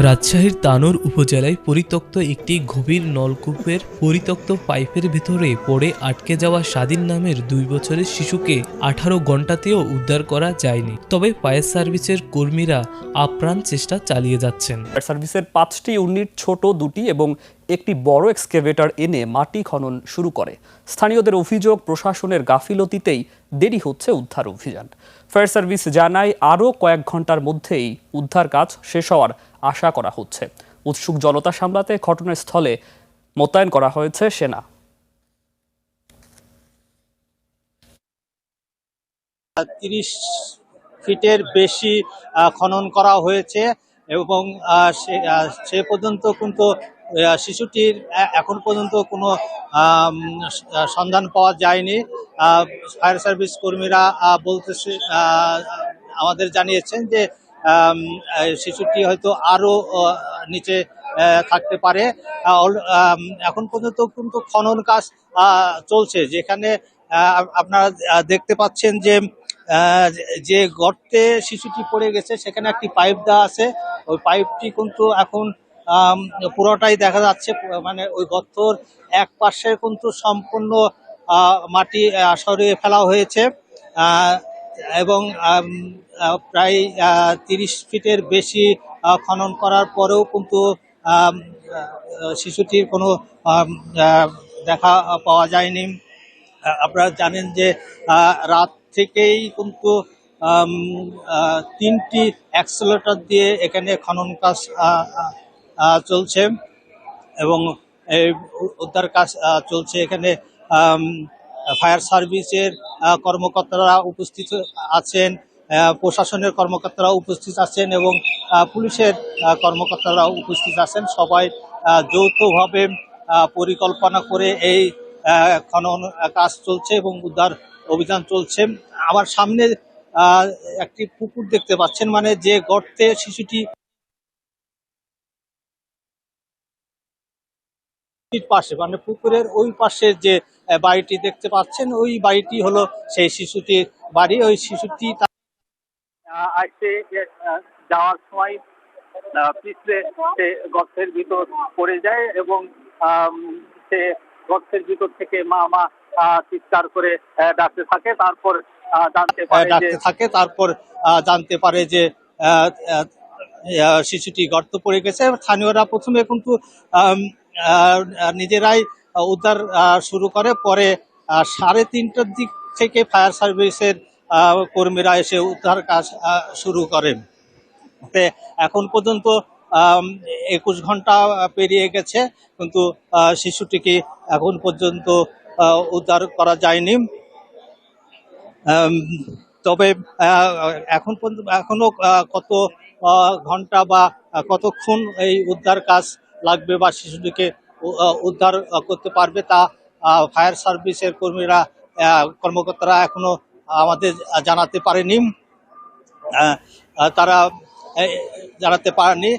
রাজশাহীর তানোর উপজেলায় পরিত্যক্ত একটি গভীর নলকূপের পরিত্যক্ত পাইপের ভেতরে পড়ে আটকে যাওয়া স্বাধীন নামের 2 বছরের শিশুকে 18 ঘণ্টাতেও উদ্ধার করা যায়নি। তবে ফায়ার সার্ভিসের কর্মীরা আপ্রাণ চেষ্টা চালিয়ে যাচ্ছেন। ফায়ার সার্ভিসের 5টি ইউনিট ছোট 2টি এবং একটি বড় এক্সকেভেটর এনে মাটি খনন শুরু করে। স্থানীয়দের অভিযোগ, প্রশাসনের গাফিলতিতেই দেরি হচ্ছে উদ্ধার অভিযান। ফায়ার সার্ভিস জানায় আরও কয়েক ঘন্টার মধ্যেই উদ্ধার কাজ শেষ হওয়ার আশা করা হচ্ছে। উৎসুক জনতা সামলাতে ঘটনাস্থলে মোতায়েন করা হয়েছে সেনা। 30 ফিটের বেশি খনন করা হয়েছে এবং সে পর্যন্ত কিন্তু শিশুটির এখন পর্যন্ত কোনো সন্ধান পাওয়া যায়নি। ফায়ার সার্ভিস কর্মীরা বলতেছে, আমাদের জানিয়েছেন যে শিশুটি হয়তো আরও নিচে থাকতে পারে। এখন পর্যন্ত কিন্তু খনন কাজ চলছে, যেখানে আপনারা দেখতে পাচ্ছেন যে গর্তে শিশুটি পড়ে গেছে সেখানে একটি পাইপ দেওয়া আছে। ওই পাইপটি কিন্তু এখন পুরোটাই দেখা যাচ্ছে, মানে ওই গর্তর এক পাশে কিন্তু সম্পূর্ণ মাটি সরিয়ে ফেলা হয়েছে এবং প্রায় 30 ফিটের বেশি খনন করার পরেও কিন্তু শিশুটির কোনো দেখা পাওয়া যায়নি। আপনারা জানেন যে রাত থেকেই কিন্তু 3টি অ্যাক্সেলেটর দিয়ে এখানে খনন কাজ চলছে এবং এই উদ্ধার কাজ চলছে। এখানে ফায়ার সার্ভিসের কর্মকর্তারা উপস্থিত আছেন, প্রশাসনের কর্মকর্তারা উপস্থিত আছেন এবং পুলিশের কর্মকর্তারা উপস্থিত আছেন। সবাই যৌথভাবে পরিকল্পনা করে এই খনন কাজ চলছে এবং উদ্ধার অভিযান চলছে। আমার সামনে একটি পুকুর দেখতে পাচ্ছেন, মানে যে গর্তে শিশুটি পাশে, মানে পুকুরের ওই পাশের যে বাড়িটি দেখতে পাচ্ছেন, ওই বাড়িটি হলো সেই শিশুটির বাড়ি। ওই শিশুটি আসছে যাওয়ার সময় পিছলে সে গর্তের ভিতর পড়ে যায় এবং সে গর্তের ভিতর থেকে মা মা চিৎকার করে ডাকতে থাকে। তারপর জানতে পারে যে শিশুটি গর্ত পড়ে গেছে। স্থানীয়রা প্রথমে কিন্তু নিজেরাই উদ্ধার শুরু করে, পরে 3:30টার দিক থেকে ফায়ার সার্ভিসের কর্মীরা এসে উদ্ধার কাজ শুরু করেন। এখন পর্যন্ত 21 ঘন্টা পেরিয়ে গেছে, কিন্তু শিশুটিকে এখন পর্যন্ত উদ্ধার করা যায়নি। তবে এখন পর্যন্ত এখনো কত ঘন্টা বা কতক্ষণ এই উদ্ধার কাজ লাগবে বা শিশুটিকে উদ্ধার করতে পারবে তা ফায়ার সার্ভিসের কর্মকর্তারা এখনো আমাদের জানাতে পারেনি। তারা জানাতে পারেনি।